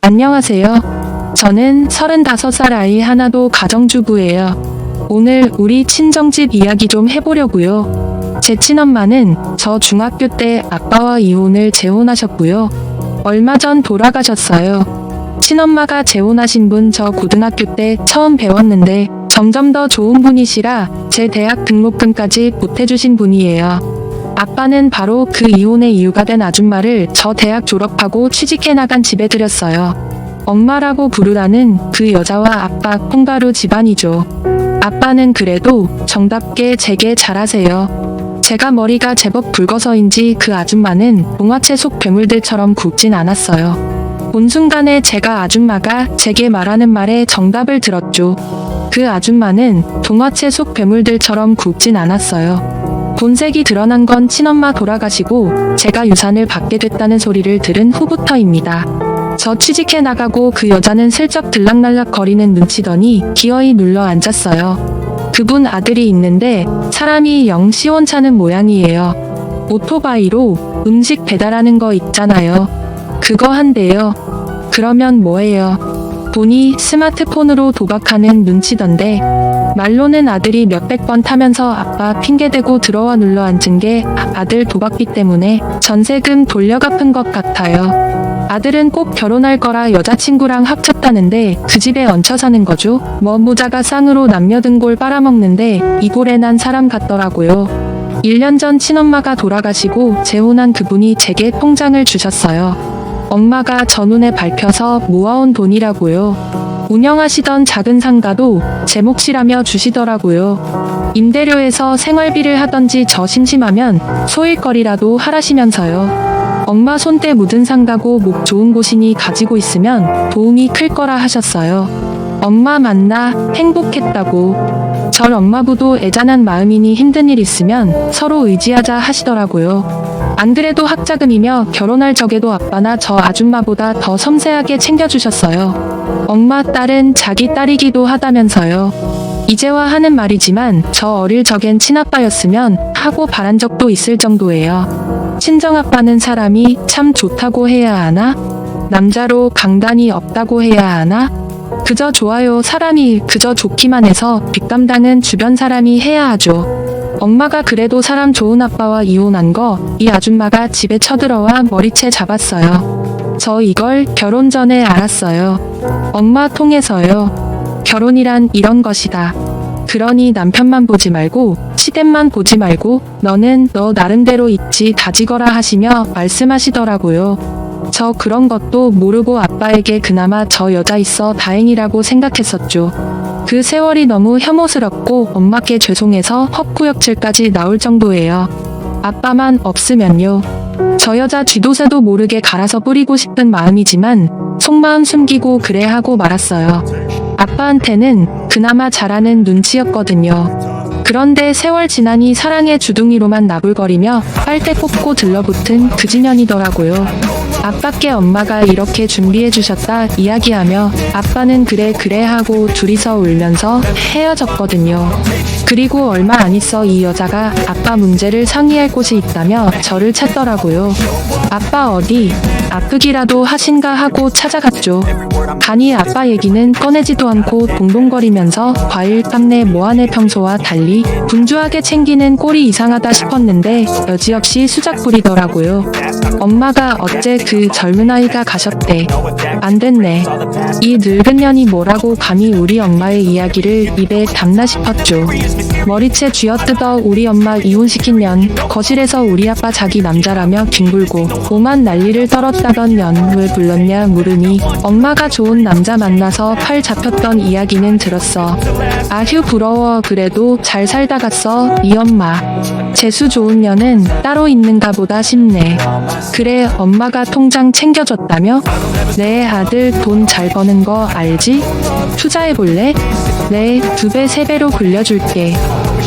안녕하세요. 저는 35살 아이 하나도 가정주부예요. 오늘 우리 친정집 이야기 좀 해보려고요. 제 친엄마는 저 중학교 때 아빠와 이혼을 재혼하셨고요. 얼마 전 돌아가셨어요. 친엄마가 재혼하신 분 저 고등학교 때 처음 배웠는데 점점 더 좋은 분이시라 제 대학 등록금까지 보태주신 분이에요. 아빠는 바로 그 이혼의 이유가 된 아줌마를 저 대학 졸업하고 취직해 나간 집에 들였어요. 엄마라고 부르라는 그 여자와 아빠 콩가루 집안이죠. 아빠는 그래도 정답게 제게 잘하세요. 제가 머리가 제법 붉어서인지 그 아줌마는 동화책 속 괴물들처럼 굵진 않았어요. 본 순간에 제가 아줌마가 제게 말하는 말에 정답을 들었죠. 그 아줌마는 동화책 속 괴물들처럼 굵진 않았어요. 본색이 드러난 건 친엄마 돌아가시고 제가 유산을 받게 됐다는 소리를 들은 후부터입니다. 저 취직해 나가고 그 여자는 슬쩍 들락날락 거리는 눈치더니 기어이 눌러 앉았어요. 그분 아들이 있는데 사람이 영 시원찮은 모양이에요. 오토바이로 음식 배달하는 거 있잖아요. 그거 한대요. 그러면 뭐해요? 보니 스마트폰으로 도박하는 눈치던데 말로는 아들이 몇백 번 타면서 아빠 핑계대고 들어와 눌러 앉은 게 아들 도박비 때문에 전세금 돌려갚은 것 같아요. 아들은 꼭 결혼할 거라 여자친구랑 합쳤다는데 그 집에 얹혀 사는 거죠. 뭐 모자가 쌍으로 남녀등골 빨아먹는데 이골에 난 사람 같더라고요. 1년 전 친엄마가 돌아가시고 재혼한 그분이 제게 통장을 주셨어요. 엄마가 저 눈에 밟혀서 모아온 돈이라고요. 운영하시던 작은 상가도 제 몫이라며 주시더라고요. 임대료에서 생활비를 하던지 저 심심하면 소일거리라도 하라시면서요. 엄마 손때 묻은 상가고 목 좋은 곳이니 가지고 있으면 도움이 클 거라 하셨어요. 엄마 만나 행복했다고. 절 엄마부도 애잔한 마음이니 힘든 일 있으면 서로 의지하자 하시더라고요. 안 그래도 학자금이며 결혼할 적에도 아빠나 저 아줌마보다 더 섬세하게 챙겨주셨어요. 엄마 딸은 자기 딸이기도 하다면서요. 이제와 하는 말이지만 저 어릴 적엔 친아빠였으면 하고 바란 적도 있을 정도예요. 친정아빠는 사람이 참 좋다고 해야 하나? 남자로 강단이 없다고 해야 하나? 그저 좋아요. 사람이 그저 좋기만 해서 뒷감당은 주변 사람이 해야 하죠. 엄마가 그래도 사람 좋은 아빠와 이혼한 거 이 아줌마가 집에 쳐들어와 머리채 잡았어요. 저 이걸 결혼 전에 알았어요. 엄마 통해서요. 결혼이란 이런 것이다. 그러니 남편만 보지 말고 시댁만 보지 말고 너는 너 나름대로 있지 다지거라 하시며 말씀하시더라고요. 저 그런 것도 모르고 아빠에게 그나마 저 여자 있어 다행이라고 생각했었죠. 그 세월이 너무 혐오스럽고 엄마께 죄송해서 헛구역질까지 나올 정도예요. 아빠만 없으면요. 저 여자 쥐도새도 모르게 갈아서 뿌리고 싶은 마음이지만 속마음 숨기고 그래 하고 말았어요. 아빠한테는 그나마 잘하는 눈치였거든요. 그런데 세월 지나니 사랑의 주둥이로만 나불거리며 빨대 꽂고 들러붙은 그지년이더라고요. 아빠께 엄마가 이렇게 준비해 주셨다 이야기하며 아빠는 그래 하고 둘이서 울면서 헤어졌거든요. 그리고 얼마 안 있어 이 여자가 아빠 문제를 상의할 곳이 있다며 저를 찾더라고요. 아빠 어디 아프기라도 하신가 하고 찾아갔죠. 가니 아빠 얘기는 꺼내지도 않고 동동거리면서 과일 값내 뭐하네 평소와 달리 분주하게 챙기는 꼴이 이상하다 싶었는데 여지없이 수작 부리더라고요. 엄마가 어째 그 젊은 아이가 가셨대. 안 됐네. 이 늙은 년이 뭐라고 감히 우리 엄마의 이야기를 입에 담나 싶었죠. 머리채 쥐어뜯어 우리 엄마 이혼시킨 년, 거실에서 우리 아빠 자기 남자라며 뒹굴고 오만 난리를 떨었다던 년 왜 불렀냐 물으니 엄마가 좋은 남자 만나서 팔 잡혔던 이야기는 들었어. 아휴 부러워. 그래도 잘 살다 갔어 이 엄마. 재수 좋은 년은 따로 있는가 보다 싶네. 그래 엄마가 통장 챙겨줬다며? 내 아들 돈 잘 버는 거 알지? 투자해볼래? 네 2배 3배로 굴려줄게.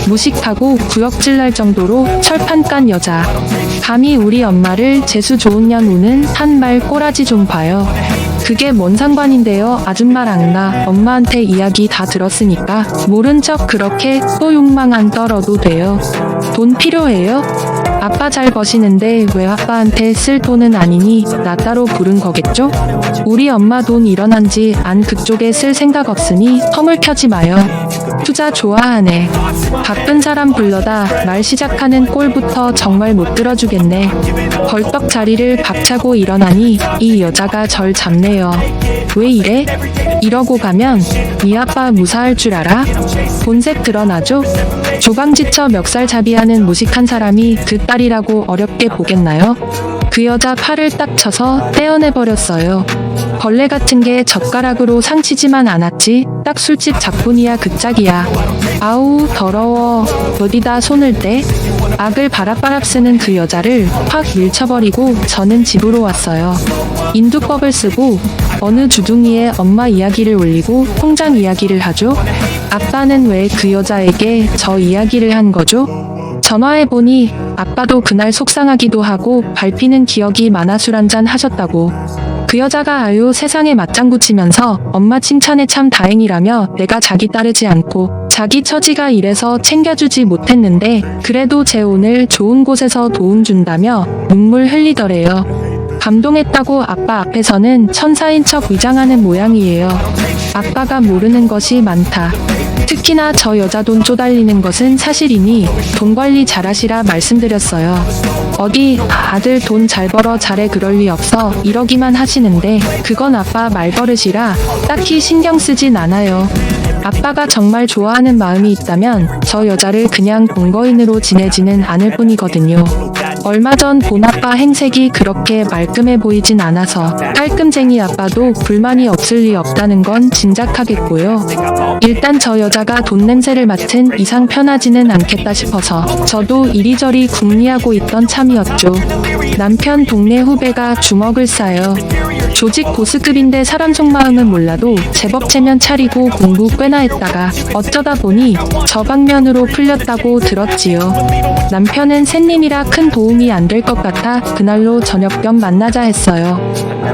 무식하고 구역질 날 정도로 철판 깐 여자. 감히 우리 엄마를 재수 좋은 년 우는 한 말 꼬라지 좀 봐요. 그게 뭔 상관인데요. 아줌마랑 나 엄마한테 이야기 다 들었으니까 모른 척 그렇게 또 욕망 안 떨어도 돼요. 돈 필요해요? 아빠 잘 버시는데 왜 아빠한테 쓸 돈은 아니니 나 따로 부른 거겠죠? 우리 엄마 돈 일어난지 안 그쪽에 쓸 생각 없으니 허물 펴지 마요. 투자 좋아하네. 바쁜 사람 불러다 말 시작하는 꼴부터 정말 못 들어주겠네. 벌떡 자리를 박차고 일어나니 이 여자가 절 잡네요. 왜 이래? 이러고 가면 네 아빠 무사할 줄 알아? 본색 드러나죠? 조강지처 멱살잡이하는 무식한 사람이 그 딸이라고 어렵게 보겠나요? 그 여자 팔을 딱 쳐서 떼어내버렸어요. 벌레 같은 게 젓가락으로 상치지만 않았지. 딱 술집 작분이야 그 짝이야. 아우 더러워. 어디다 손을 대? 악을 바랍바랍 쓰는 그 여자를 확 밀쳐버리고 저는 집으로 왔어요. 인두법을 쓰고 어느 주둥이에 엄마 이야기를 올리고 통장 이야기를 하죠? 아빠는 왜 그 여자에게 저 이야기를 한 거죠? 전화해보니 아빠도 그날 속상하기도 하고 밟히는 기억이 많아 술 한잔 하셨다고. 그 여자가 아유 세상에 맞장구 치면서 엄마 칭찬에 참 다행이라며 내가 자기 따르지 않고 자기 처지가 이래서 챙겨주지 못했는데 그래도 제 오늘 좋은 곳에서 도움 준다며 눈물 흘리더래요. 감동했다고 아빠 앞에서는 천사인 척 위장하는 모양이에요. 아빠가 모르는 것이 많다. 특히나 저 여자 돈 쪼달리는 것은 사실이니 돈 관리 잘하시라 말씀드렸어요. 어디 아들 돈 잘 벌어 잘해 그럴 리 없어 이러기만 하시는데 그건 아빠 말버릇이라 딱히 신경 쓰진 않아요. 아빠가 정말 좋아하는 마음이 있다면 저 여자를 그냥 동거인으로 지내지는 않을 뿐이거든요. 얼마 전 본아빠 행색이 그렇게 말끔해 보이진 않아서 깔끔쟁이 아빠도 불만이 없을 리 없다는 건 짐작하겠고요. 일단 저 여자가 돈 냄새를 맡은 이상 편하지는 않겠다 싶어서 저도 이리저리 궁리하고 있던 참이었죠. 남편 동네 후배가 주먹을 싸요. 조직 보스급인데 사람 속마음은 몰라도 제법 체면 차리고 공부 꽤나 했다가 어쩌다 보니 저 방면으로 풀렸다고 들었지요. 남편은 샌님이라 큰 도움이 안 될 것 같아 그날로 저녁 겸 만나자 했어요.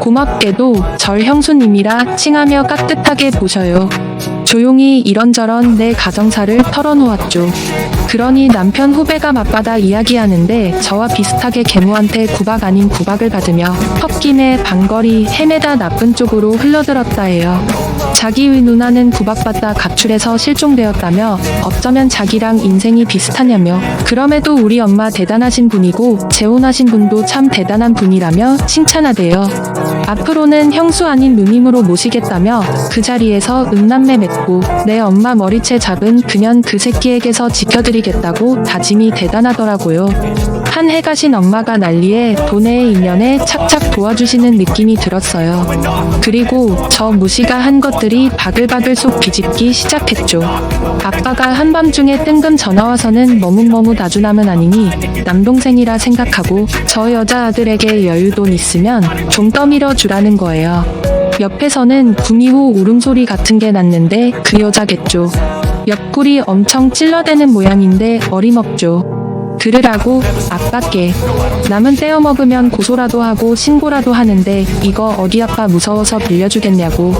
고맙게도 절 형수님이라 칭하며 깍듯하게 보셔요. 조용히 이런저런 내 가정사를 털어놓았죠. 그러니 남편 후배가 맞받아 이야기하는데 저와 비슷하게 계모한테 구박 아닌 구박을 받으며 헙김에 방거리 헤매다 나쁜 쪽으로 흘러들었다 해요. 자기의 누나는 구박받다 가출해서 실종되었다며 어쩌면 자기랑 인생이 비슷하냐며 그럼에도 우리 엄마 대단하신 분이고 재혼하신 분도 참 대단한 분이라며 칭찬하대요. 앞으로는 형수 아닌 누님으로 모시겠다며 그 자리에서 음남매 맺고 내 엄마 머리채 잡은 그년 그 새끼에게서 지켜드리겠다고 다짐이 대단하더라고요. 한 해 가신 엄마가 난리에 돈에 인연에 착착 도와주시는 느낌이 들었어요. 그리고 저 무시가 한 것들이 바글바글 속 비집기 시작했죠. 아빠가 한밤중에 뜬금 전화와서는 머뭇머뭇 아주남은 아니니 남동생이라 생각하고 저 여자 아들에게 여유돈 있으면 좀 떠밀어 주라는 거예요. 옆에서는 구미호 울음소리 같은 게 났는데 그 여자겠죠. 옆구리 엄청 찔러대는 모양인데 어림없죠. 들으라고 아빠께. 남은 떼어먹으면 고소라도 하고 신고라도 하는데 이거 어디 아빠 무서워서 빌려주겠냐고.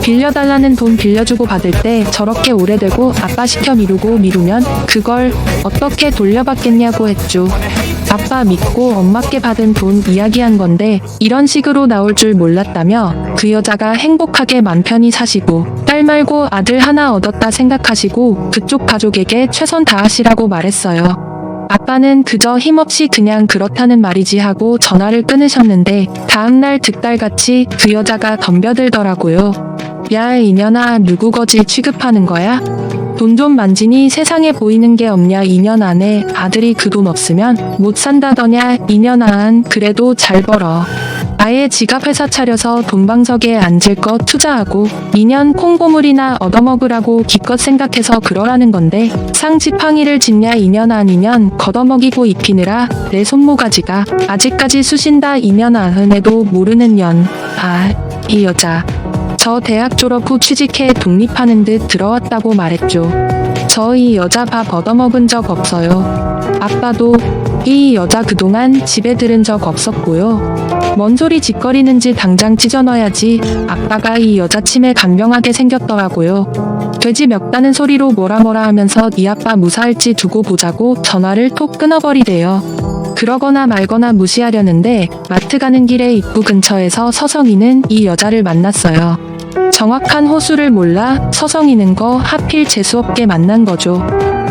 빌려달라는 돈 빌려주고 받을 때 저렇게 오래되고 아빠 시켜 미루면 그걸 어떻게 돌려받겠냐고 했죠. 아빠 믿고 엄마께 받은 돈 이야기한 건데 이런 식으로 나올 줄 몰랐다며 그 여자가 행복하게 맘 편히 사시고 딸 말고 아들 하나 얻었다 생각하시고 그쪽 가족에게 최선 다하시라고 말했어요. 아빠는 그저 힘없이 그냥 그렇다는 말이지 하고 전화를 끊으셨는데 다음날 득달같이 그 여자가 덤벼들더라고요. 야 이년아 누구 거지 취급하는 거야? 돈 좀 만지니 세상에 보이는 게 없냐 2년 안에 아들이 그 돈 없으면 못 산다더냐 2년 안 그래도 잘 벌어. 아예 지갑 회사 차려서 돈방석에 앉을 거 투자하고 2년 콩고물이나 얻어먹으라고 기껏 생각해서 그러라는 건데 상지팡이를 짚냐 2년 아니면 걷어먹이고 입히느라 내 손모가지가 아직까지 쑤신다 2년 아흔에도 모르는 년. 아, 이 여자. 저 대학 졸업 후 취직해 독립하는 듯 들어왔다고 말했죠. 저 이 여자 밥 얻어먹은 적 없어요. 아빠도 이 여자 그동안 집에 들은 적 없었고요. 뭔 소리 짓거리는지 당장 찢어넣어야지. 아빠가 이 여자 치매 간병하게 생겼더라고요. 돼지 멱다는 소리로 뭐라 하면서 네 아빠 무사할지 두고 보자고 전화를 톡 끊어버리대요. 그러거나 말거나 무시하려는데 마트 가는 길에 입구 근처에서 서성이는 이 여자를 만났어요. 정확한 호수를 몰라 서성이는 거 하필 재수없게 만난 거죠.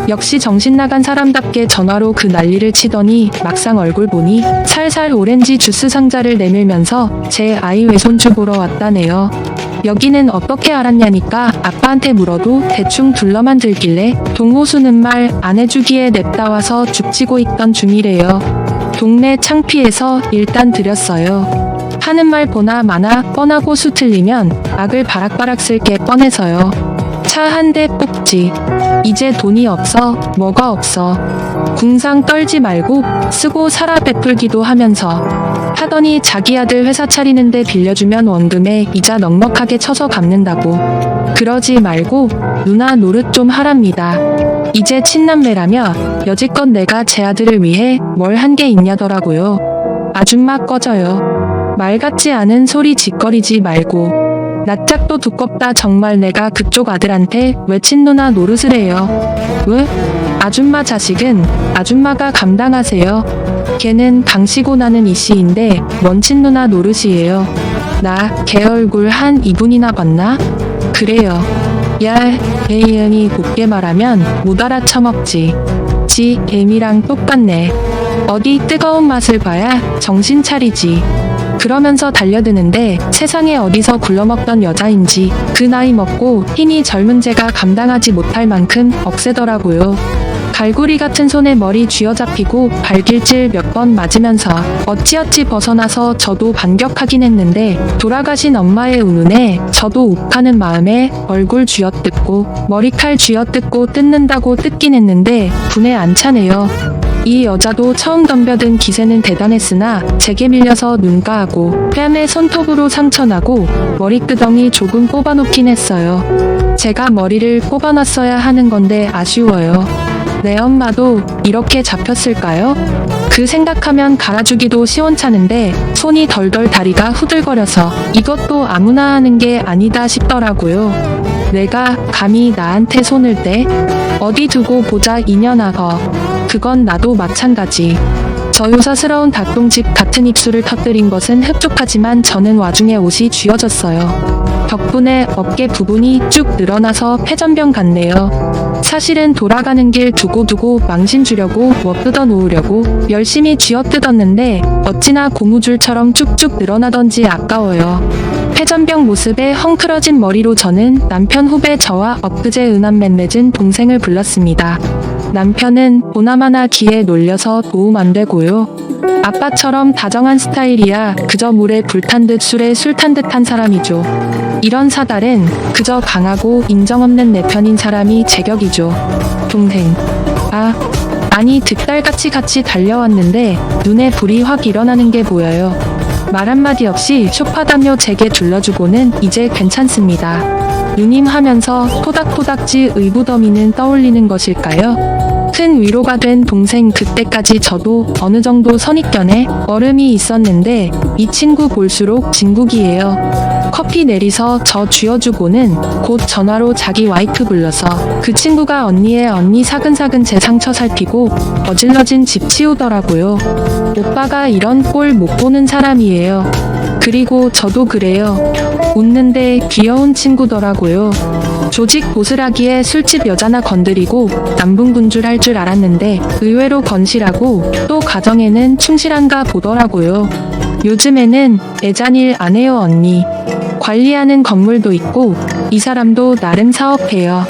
역시 정신 나간 사람답게 전화로 그 난리를 치더니 막상 얼굴 보니 살살 오렌지 주스 상자를 내밀면서 제 아이 외손주 보러 왔다네요. 여기는 어떻게 알았냐니까 아빠한테 물어도 대충 둘러만 들길래 동호수는 말 안 해주기에 냅다 와서 죽치고 있던 중이래요. 동네 창피해서 일단 드렸어요. 하는 말 보나 마나 뻔하고 수 틀리면 악을 바락바락 쓸 게 뻔해서요. 차 한 대 뽑지. 이제 돈이 없어, 뭐가 없어. 궁상 떨지 말고 쓰고 살아 베풀기도 하면서 하더니 자기 아들 회사 차리는데 빌려주면 원금에 이자 넉넉하게 쳐서 갚는다고. 그러지 말고 누나 노릇 좀 하랍니다. 이제 친남매라며 여지껏 내가 제 아들을 위해 뭘 한 게 있냐더라고요. 아줌마 꺼져요. 말 같지 않은 소리 짓거리지 말고. 낯짝도 두껍다. 정말 내가 그쪽 아들한테 왜 친누나 노릇을 해요. 왜? 아줌마 자식은 아줌마가 감당하세요. 걔는 강씨고 나는 이씨인데 뭔 친누나 노릇이에요. 나 걔 얼굴 한 2분이나 봤나? 그래요. 야, 애연이 곱게 말하면 못 알아쳐먹지. 지 애미랑 똑같네. 어디 뜨거운 맛을 봐야 정신 차리지. 그러면서 달려드는데 세상에 어디서 굴러먹던 여자인지 그 나이 먹고 힘이 젊은 제가 감당하지 못할 만큼 억세더라고요. 갈고리 같은 손에 머리 쥐어잡히고 발길질 몇 번 맞으면서 어찌어찌 벗어나서 저도 반격하긴 했는데 돌아가신 엄마의 운운에 저도 욱하는 마음에 얼굴 쥐어뜯고 머리칼 쥐어뜯고 뜯는다고 뜯긴 했는데 분에 안 차네요. 이 여자도 처음 덤벼든 기세는 대단했으나 제게 밀려서 눈가하고 뺨에 손톱으로 상처나고 머리끄덩이 조금 뽑아놓긴 했어요. 제가 머리를 뽑아놨어야 하는 건데 아쉬워요. 내 엄마도 이렇게 잡혔을까요? 그 생각하면 갈아주기도 시원찮은데 손이 덜덜 다리가 후들거려서 이것도 아무나 하는 게 아니다 싶더라고요. 내가 감히 나한테 손을 대? 어디 두고 보자 이년아. 그건 나도 마찬가지. 저 요사스러운 닭똥집 같은 입술을 터뜨린 것은 흡족하지만 저는 와중에 옷이 쥐어졌어요. 덕분에 어깨 부분이 쭉 늘어나서 폐전병 같네요. 사실은 돌아가는 길 두고두고 망신 주려고 뭐 뜯어 놓으려고 열심히 쥐어뜯었는데 어찌나 고무줄처럼 쭉쭉 늘어나던지 아까워요. 폐전병 모습에 헝클어진 머리로 저는 남편 후배 저와 엊그제 은한맨 맺은 동생을 불렀습니다. 남편은 보나마나 기에 놀려서 도움 안 되고요. 아빠처럼 다정한 스타일이야 그저 물에 불탄 듯 술에 술 탄 듯한 사람이죠. 이런 사달은 그저 강하고 인정 없는 내 편인 사람이 제격이죠. 동생. 아니 득달같이 같이 달려왔는데 눈에 불이 확 일어나는 게 보여요. 말 한마디 없이 쇼파담요 제게 둘러주고는 이제 괜찮습니다. 누님 하면서 토닥토닥지 의부더미는 떠올리는 것일까요? 큰 위로가 된 동생. 그때까지 저도 어느 정도 선입견에 얼음이 있었는데 이 친구 볼수록 진국이에요. 커피 내리서 저 쥐어주고는 곧 전화로 자기 와이프 불러서 그 친구가 언니의 언니 사근사근 제 상처 살피고 어질러진 집 치우더라고요. 오빠가 이런 꼴 못 보는 사람이에요. 그리고 저도 그래요. 웃는데 귀여운 친구더라고요. 조직 보스라기에 술집 여자나 건드리고 남분군줄 할 줄 알았는데 의외로 건실하고 또 가정에는 충실한가 보더라고요. 요즘에는 애잔일 안 해요 언니. 관리하는 건물도 있고 이 사람도 나름 사업해요.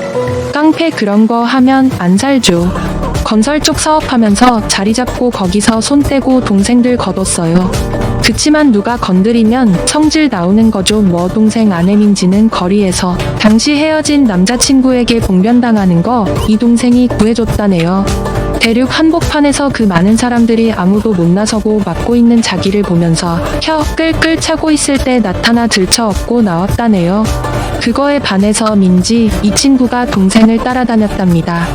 깡패 그런 거 하면 안 살죠. 건설 쪽 사업하면서 자리 잡고 거기서 손 떼고 동생들 거뒀어요. 그치만 누가 건드리면 성질 나오는 거죠. 뭐 동생 아내민지는 거리에서 당시 헤어진 남자친구에게 봉변당하는 거 이 동생이 구해줬다네요. 대륙 한복판에서 그 많은 사람들이 아무도 못 나서고 막고 있는 자기를 보면서 혀 끌끌 차고 있을 때 나타나 들쳐업고 나왔다네요. 그거에 반해서 민지 이 친구가 동생을 따라다녔답니다.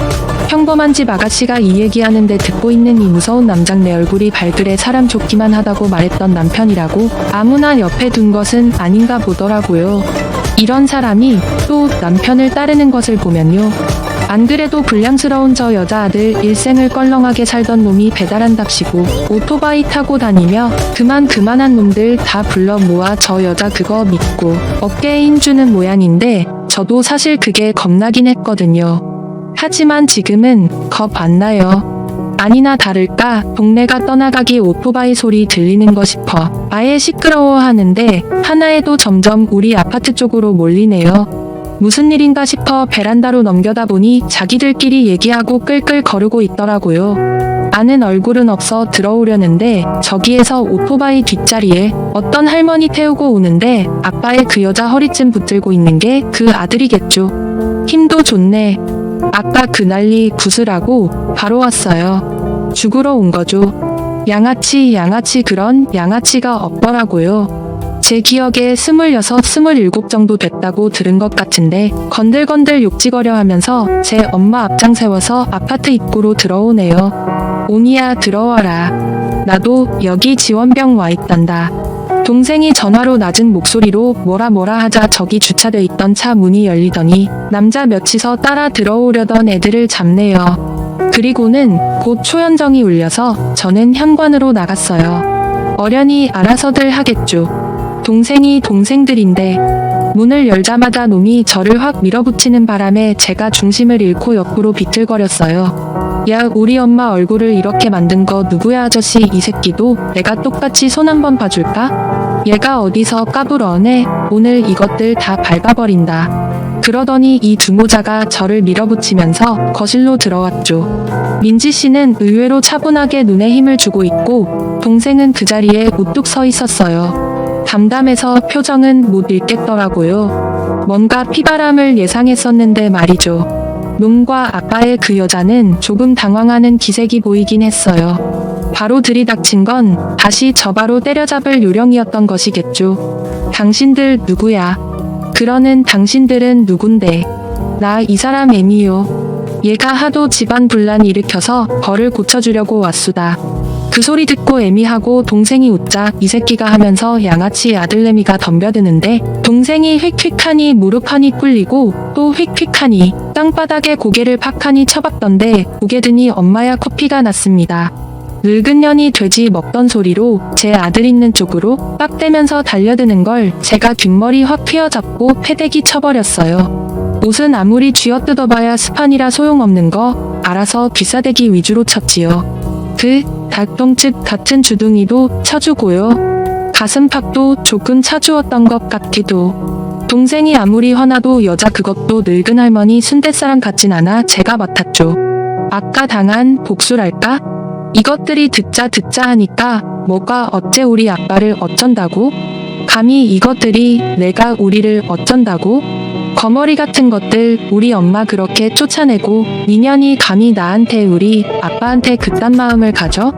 평범한 집 아가씨가 이 얘기하는데 듣고 있는 이 무서운 남장내 얼굴이 발그레 사람 좋기만 하다고 말했던 남편이라고 아무나 옆에 둔 것은 아닌가 보더라고요. 이런 사람이 또 남편을 따르는 것을 보면요. 안 그래도 불량스러운 저 여자아들 일생을 껄렁하게 살던 놈이 배달한답시고 오토바이 타고 다니며 그만한 놈들 다 불러 모아 저 여자 그거 믿고 어깨에 힘주는 모양인데 저도 사실 그게 겁나긴 했거든요. 하지만 지금은 겁 안 나요. 아니나 다를까 동네가 떠나가기 오토바이 소리 들리는 거 싶어 아예 시끄러워하는데 하나에도 점점 우리 아파트 쪽으로 몰리네요. 무슨 일인가 싶어 베란다로 넘겨다 보니 자기들끼리 얘기하고 끌끌 거르고 있더라고요. 아는 얼굴은 없어 들어오려는데 저기에서 오토바이 뒷자리에 어떤 할머니 태우고 오는데 아빠의 그 여자 허리쯤 붙들고 있는 게 그 아들이겠죠. 힘도 좋네. 아까 그 난리 구슬하고 바로 왔어요. 죽으러 온 거죠. 양아치 그런 양아치가 없더라고요. 제 기억에 26, 27 정도 됐다고 들은 것 같은데 건들건들 욕지거려 하면서 제 엄마 앞장 세워서 아파트 입구로 들어오네요. 오니야 들어와라. 나도 여기 지원병 와 있단다. 동생이 전화로 낮은 목소리로 뭐라 하자 저기 주차돼 있던 차 문이 열리더니 남자 몇이서 따라 들어오려던 애들을 잡네요. 그리고는 곧 초연정이 울려서 저는 현관으로 나갔어요. 어련히 알아서들 하겠죠. 동생이 동생들인데 문을 열자마자 놈이 저를 확 밀어붙이는 바람에 제가 중심을 잃고 옆으로 비틀거렸어요. 야, 우리 엄마 얼굴을 이렇게 만든 거 누구야 아저씨 이 새끼도 내가 똑같이 손 한번 봐줄까? 얘가 어디서 까불어내? 오늘 이것들 다 밟아버린다. 그러더니 이 두모자가 저를 밀어붙이면서 거실로 들어왔죠. 민지 씨는 의외로 차분하게 눈에 힘을 주고 있고 동생은 그 자리에 우뚝 서 있었어요. 담담해서 표정은 못 읽겠더라고요. 뭔가 피바람을 예상했었는데 말이죠. 놈과 아빠의 그 여자는 조금 당황하는 기색이 보이긴 했어요. 바로 들이닥친 건 다시 저 바로 때려잡을 요령이었던 것이겠죠. 당신들 누구야? 그러는 당신들은 누군데? 나 이 사람 애미요. 얘가 하도 집안 분란 일으켜서 벌을 고쳐주려고 왔수다. 그 소리 듣고 애미하고 동생이 웃자 이 새끼가 하면서 양아치 아들내미가 덤벼드는데 동생이 휙휙하니 무릎하니 꿀리고 또 휙휙하니 땅바닥에 고개를 팍하니 쳐박던데 고개 드니 엄마야 코피가 났습니다. 늙은 년이 돼지 먹던 소리로 제 아들 있는 쪽으로 빡대면서 달려드는 걸 제가 뒷머리 확 휘어잡고 패대기 쳐버렸어요. 옷은 아무리 쥐어뜯어봐야 스판이라 소용없는 거 알아서 귀싸대기 위주로 쳤지요. 그 닭똥집 같은 주둥이도 쳐주고요. 가슴팍도 조금 차주었던 것 같기도. 동생이 아무리 화나도 여자 그것도 늙은 할머니 순댓사람 같진 않아 제가 맡았죠. 아까 당한 복수랄까? 이것들이 듣자 하니까 뭐가 어째 우리 아빠를 어쩐다고? 감히 이것들이 내가 우리를 어쩐다고? 거머리 같은 것들 우리 엄마 그렇게 쫓아내고 니년이 감히 나한테 우리 아빠한테 그딴 마음을 가져?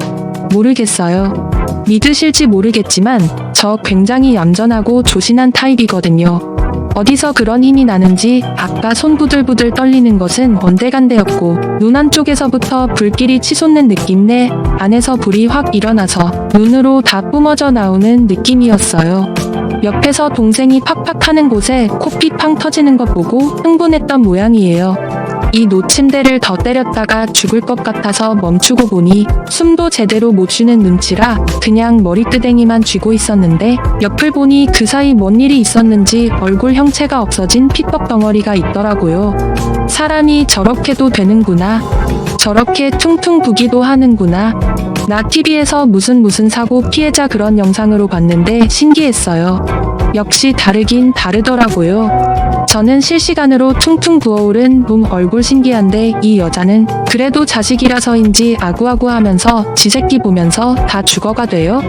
모르겠어요. 믿으실지 모르겠지만 저 굉장히 얌전하고 조신한 타입이거든요. 어디서 그런 힘이 나는지 아까 손 부들부들 떨리는 것은 언데간데였고 눈 안쪽에서부터 불길이 치솟는 느낌 내 안에서 불이 확 일어나서 눈으로 다 뿜어져 나오는 느낌이었어요. 옆에서 동생이 팍팍 하는 곳에 코피 팡 터지는 것 보고 흥분했던 모양이에요. 이 노침대를 더 때렸다가 죽을 것 같아서 멈추고 보니 숨도 제대로 못 쉬는 눈치라 그냥 머리끄댕이만 쥐고 있었는데 옆을 보니 그 사이 뭔 일이 있었는지 얼굴 형체가 없어진 피떡 덩어리가 있더라고요. 사람이 저렇게도 되는구나. 저렇게 퉁퉁 부기도 하는구나. 나 TV에서 무슨 사고 피해자 그런 영상으로 봤는데 신기했어요. 역시 다르긴 다르더라고요. 저는 실시간으로 퉁퉁 부어오른 놈 얼굴 신기한데 이 여자는 그래도 자식이라서인지 아구아구 하면서 지 새끼 보면서 다 죽어가 돼요?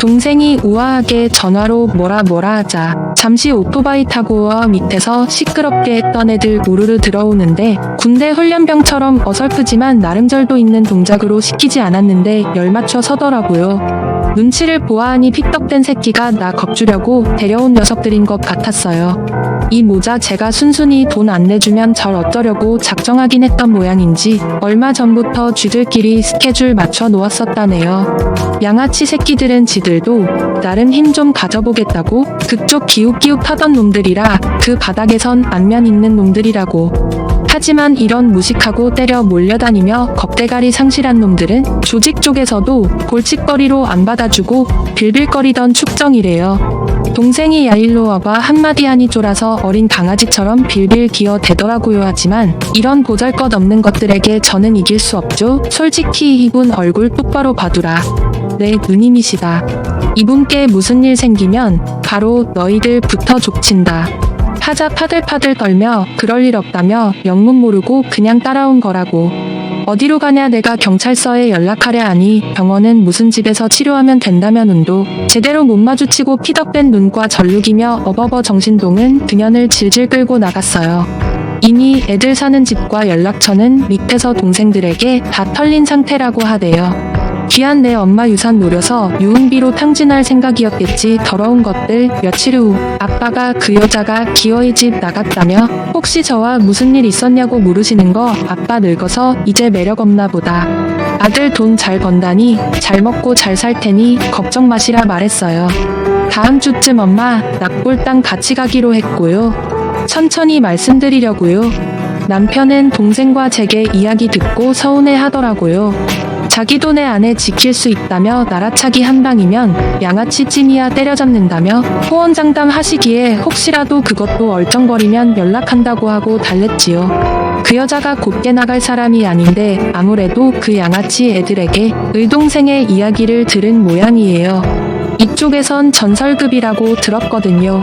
동생이 우아하게 전화로 뭐라 하자 잠시 오토바이 타고 와 밑에서 시끄럽게 했던 애들 우르르 들어오는데 군대 훈련병처럼 어설프지만 나름 절도 있는 동작으로 시키지 않았는데 열맞춰 서더라고요. 눈치를 보아하니 픽떡된 새끼가 나 겁주려고 데려온 녀석들인 것 같았어요. 이 모자 제가 순순히 돈 안 내주면 절 어쩌려고 작정하긴 했던 모양인지 얼마 전부터 쥐들끼리 스케줄 맞춰 놓았었다네요. 양아치 새끼들은 지들도 나름 힘 좀 가져보겠다고 그쪽 기웃기웃 하던 놈들이라 그 바닥에선 안면 있는 놈들이라고. 하지만 이런 무식하고 때려 몰려다니며 겁대가리 상실한 놈들은 조직 쪽에서도 골칫거리로 안 받아주고 빌빌거리던 축정이래요. 동생이 야일로와가 한마디 하니 쫄아서 어린 강아지처럼 빌빌 기어대더라고요. 하지만 이런 보잘것없는 것들에게 저는 이길 수 없죠. 솔직히 이분 얼굴 똑바로 봐두라. 네, 누님이시다. 이분께 무슨 일 생기면 바로 너희들부터 족친다. 하자 파들파들 떨며 그럴 일 없다며 영문 모르고 그냥 따라온 거라고. 어디로 가냐, 내가 경찰서에 연락하려 하니 병원은 무슨 집에서 치료하면 된다며. 눈도 제대로 못 마주치고 피덕된 눈과 절룩이며 어버버 정신동은 그년을 질질 끌고 나갔어요. 이미 애들 사는 집과 연락처는 밑에서 동생들에게 다 털린 상태라고 하대요. 귀한 내 엄마 유산 노려서 유흥비로 탕진할 생각이었겠지. 더러운 것들. 며칠 후 아빠가 그 여자가 기어이 집 나갔다며 혹시 저와 무슨 일 있었냐고 물으시는 거. 아빠 늙어서 이제 매력 없나 보다. 아들 돈 잘 번다니 잘 먹고 잘 살 테니 걱정 마시라 말했어요. 다음 주쯤 엄마 납골당 같이 가기로 했고요. 천천히 말씀드리려고요. 남편은 동생과 제게 이야기 듣고 서운해 하더라고요. 자기도 내 아내 지킬 수 있다며 나라차기 한 방이면 양아치 찜이야 때려잡는다며 호언장담 하시기에 혹시라도 그것도 얼쩡거리면 연락한다고 하고 달랬지요. 그 여자가 곱게 나갈 사람이 아닌데 아무래도 그 양아치 애들에게 의동생의 이야기를 들은 모양이에요. 이쪽에선 전설급이라고 들었거든요.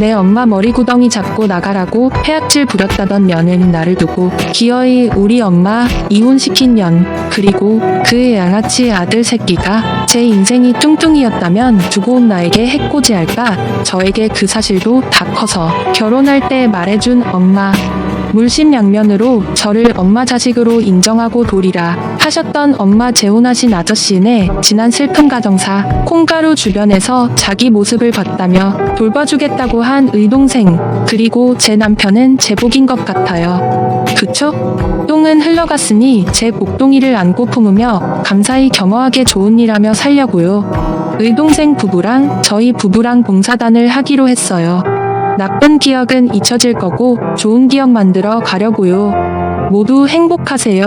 내 엄마 머리구덩이 잡고 나가라고 폐악질 부렸다던 년은 나를 두고 기어이 우리 엄마 이혼시킨 년, 그리고 그 양아치 아들 새끼가 제 인생이 뚱뚱이었다면 두고 온 나에게 해코지할까. 저에게 그 사실도 다 커서 결혼할 때 말해준 엄마. 물심양면으로 저를 엄마 자식으로 인정하고 도리라 하셨던 엄마 재혼하신 아저씨네 지난 슬픈 가정사 콩가루 주변에서 자기 모습을 봤다며 돌봐주겠다고 한 의동생, 그리고 제 남편은 제복인 것 같아요. 그쵸? 똥은 흘러갔으니 제 목동이를 안고 품으며 감사히 겸허하게 좋은 일하며 살려고요. 의동생 부부랑 저희 부부랑 봉사단을 하기로 했어요. 나쁜 기억은 잊혀질 거고 좋은 기억 만들어 가려고요. 모두 행복하세요.